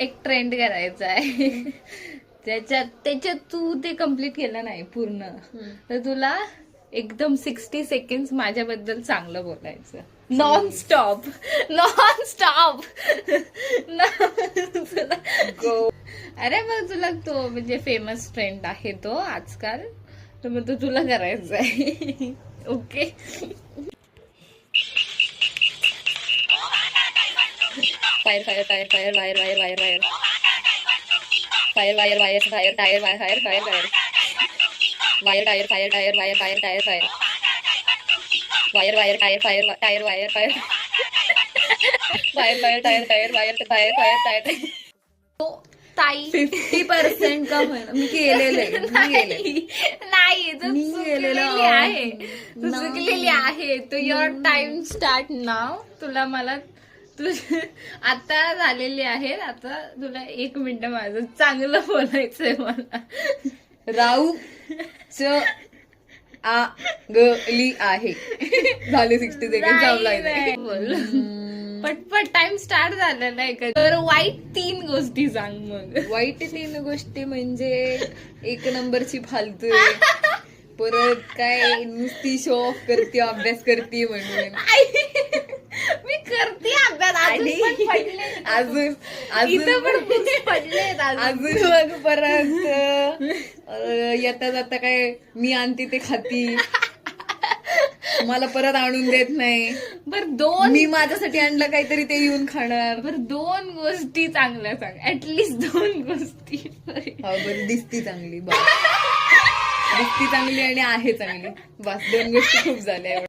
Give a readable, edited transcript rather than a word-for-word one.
एक ट्रेंड करायचा आहे. त्याच्यात तू ते कम्प्लीट केलं नाही पूर्ण, तर तुला एकदम 60 सेकंड माझ्याबद्दल चांगलं बोलायचं. Non stop. अरे मग तुला तो म्हणजे फेमस ट्रेंड आहे तो आजकाल, तर मग तो तुला करायचा आहे. Okay. Fire fire fire fire wire wire wire wire fire wire wire fire tyre wire fire fire fire wire tyre fire tyre wire fire tyre fire wire wire tyre fire tyre wire fire wire fire tyre tyre wire fire fire tyre. तो ताई 50% का होईना मी केलेलं नाही, तू चुकलेली आहे. तू चुकलेली आहे. तू your time start नाव. तुला मला तू आता झालेली आहे. आता तुला 1 मिनिट माझं चांगलं बोलायचंय मला. राऊ च आ गली आहे. झाले 60 सेकंड थांबलाय. बोल पटपट. टाइम स्टार्ट झालेला आहे का? तर वाईट 3 गोष्टी सांग मग. वाईट 3 गोष्टी म्हणजे 1 नंबरची फालतू आहे. परत काय नुसती शो ऑफ करते, अभ्यास करते म्हणून. मी करते अभ्यास. अजून पडलेत अजून मग परत येता जाता काय मी आणते ते खाती, मला परत आणून देत नाही. बरं 2 मी माझ्यासाठी आणलं काहीतरी ते येऊन खाणार. बरं 2 गोष्टी चांगल्या सांग. ऍटलीस्ट 2 गोष्टी. बरं दिसती चांगली, दिसती चांगली आणि आहे चांगली, बस 2 गोष्टी खूप झाल्या.